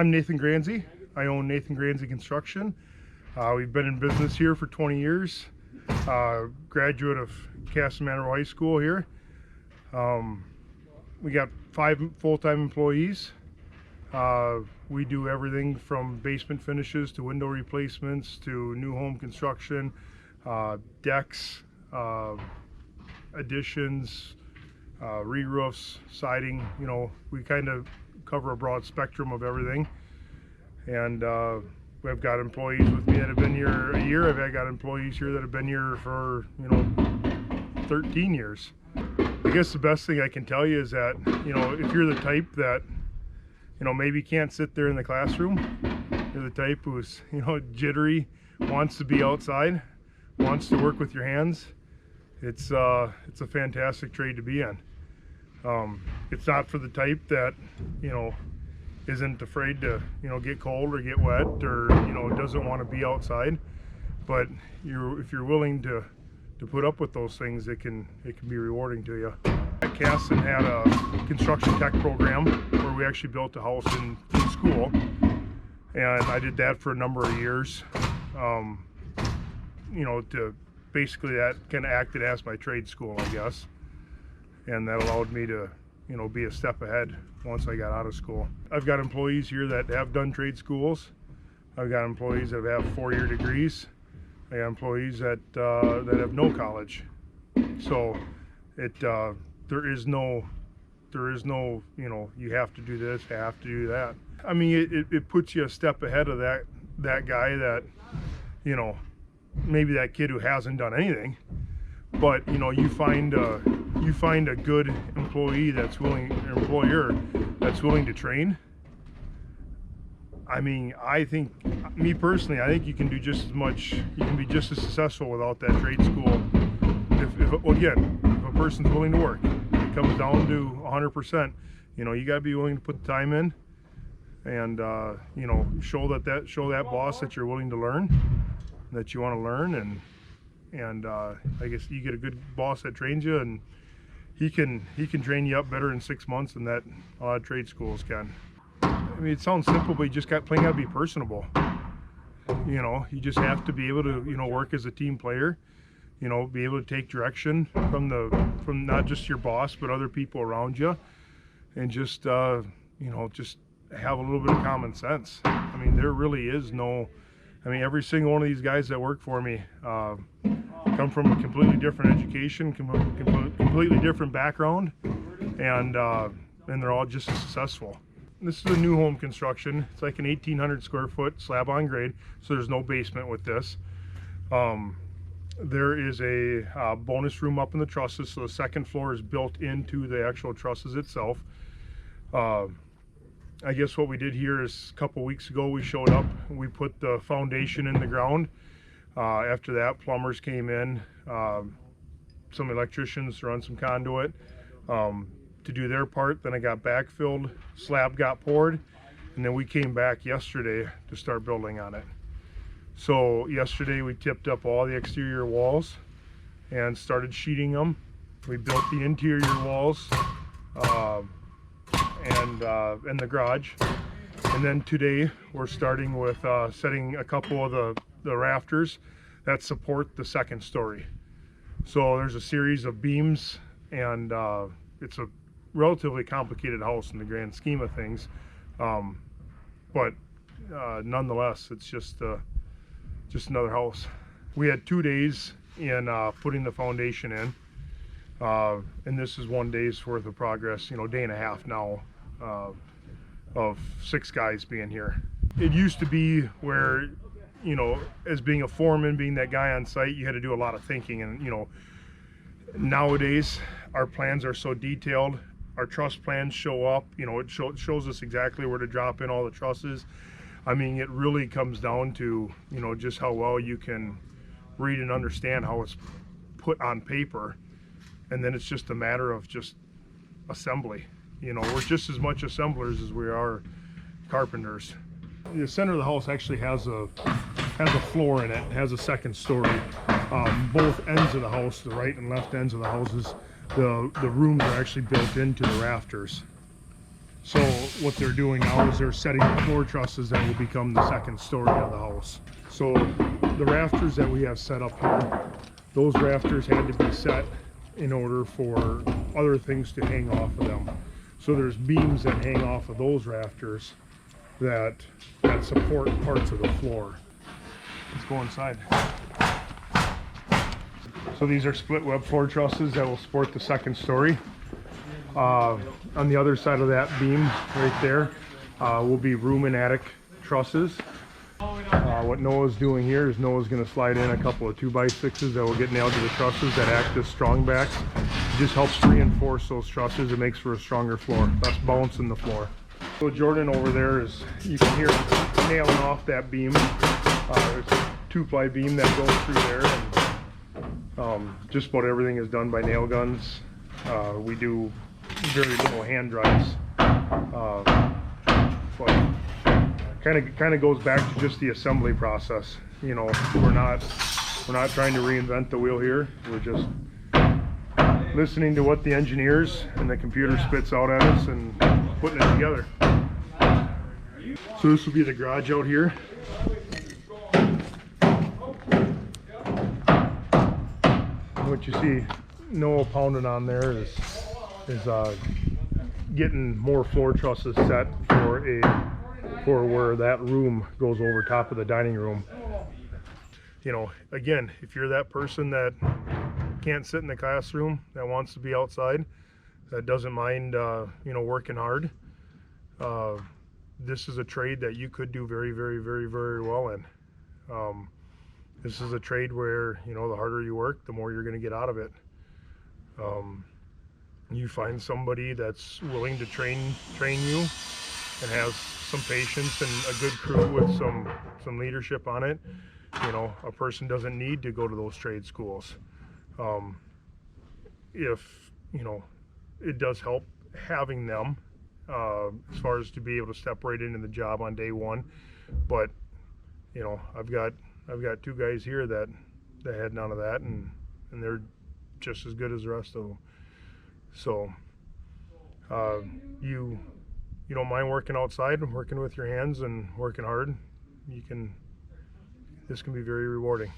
I'm Nathan Gransee. I own Nathan Gransee Construction. We've been in business here for 20 years. Graduate of Casamento High School here. We got 5 full-time employees. We do everything from basement finishes to window replacements to new home construction, decks, additions, re-roofs, siding. You know, we kind of cover a broad spectrum of everything. And we've got employees with me that have been here a year. I've got employees here that have been here for, 13 years. I guess the best thing I can tell you is that, if you're the type that, maybe can't sit there in the classroom, you're the type who's, jittery, wants to be outside, wants to work with your hands, it's a fantastic trade to be in. It's not for the type that, isn't afraid to, get cold or get wet or, doesn't want to be outside. But if you're willing to put up with those things, it can be rewarding to you. At Casson had a construction tech program where we actually built a house in school, and I did that for a number of years. To basically that kind of acted as my trade school, I guess, and that allowed me to be a step ahead once I got out of school. I've got employees here that have done trade schools. I've got employees that have 4-year degrees. I got employees that have no college. So there is no you have to do this, you have to do that. I mean, it puts you a step ahead of that guy that, maybe that kid who hasn't done anything, but you find a good employee that's willing, employer that's willing to train. I mean, me personally, I think you can do just as much, you can be just as successful without that trade school. If a person's willing to work, it comes down to 100%. You got to be willing to put the time in, and show that boss that you're willing to learn, that you want to learn, and I guess you get a good boss that trains you, and he can train you up better in 6 months than that a lot of trade schools can. I mean, it sounds simple, but you just got to be personable. You just have to be able to work as a team player. Be able to take direction from not just your boss but other people around you, and just just have a little bit of common sense. I mean, there really is no. I mean, every single one of these guys that work for me come from a completely different education, completely different background, and they're all just as successful. This is a new home construction. It's like an 1,800 square foot slab on grade, so there's no basement with this. There is a bonus room up in the trusses, so the second floor is built into the actual trusses itself. I guess what we did here is a couple weeks ago we showed up and we put the foundation in the ground. After that, plumbers came in, some electricians to run some conduit to do their part. Then it got backfilled, slab got poured, and then we came back yesterday to start building on it. So yesterday we tipped up all the exterior walls and started sheeting them. We built the interior walls and the garage, and then today we're starting with setting a couple of the rafters that support the second story. So there's a series of beams, and it's a relatively complicated house in the grand scheme of things, but nonetheless it's just another house. We had 2 days in putting the foundation in, and this is 1 day's worth of progress, day and a half now, of 6 guys being here. It used to be where, as being a foreman, being that guy on site, you had to do a lot of thinking, and nowadays our plans are so detailed. Our truss plans show up, it shows us exactly where to drop in all the trusses. I mean, it really comes down to, just how well you can read and understand how it's put on paper, and then it's just a matter of just assembly. We're just as much assemblers as we are carpenters. The center of the house actually has a floor in it. It has a second story. Both ends of the house, the right and left ends of the houses, the rooms are actually built into the rafters. So what they're doing now is they're setting the floor trusses that will become the second story of the house. So the rafters that we have set up here, those rafters had to be set in order for other things to hang off of them. So there's beams that hang off of those rafters that support parts of the floor. Let's go inside. So these are split web floor trusses that will support the second story. On the other side of that beam right there will be room and attic trusses. What Noah's doing here is Noah's going to slide in a couple of 2x6s that will get nailed to the trusses that act as strong backs. It just helps reinforce those trusses. It makes for a stronger floor, less bounce in the floor. So Jordan over there is, you can hear nailing off that beam. There's a 2-ply beam that goes through there, and just about everything is done by nail guns. We do very little hand drives, but kind of goes back to just the assembly process. You know, we're not trying to reinvent the wheel here. We're just listening to what the engineers and the computer spits out at us and putting it together. So this will be the garage out here. What you see Noah pounding on there is getting more floor trusses set for where that room goes over top of the dining room. You know, again, if you're that person that can't sit in the classroom, that wants to be outside, that doesn't mind you know, working hard, this is a trade that you could do very, very, very, very well in. This is a trade where, you know, the harder you work, the more you're going to get out of it. You find somebody that's willing to train you and has some patience and a good crew with some leadership on it. You know, a person doesn't need to go to those trade schools. If, you know, it does help having them as far as to be able to step right into the job on day one. But, you know, I've got 2 guys here that had none of that, and they're just as good as the rest of them. So you don't mind working outside and working with your hands and working hard, this can be very rewarding.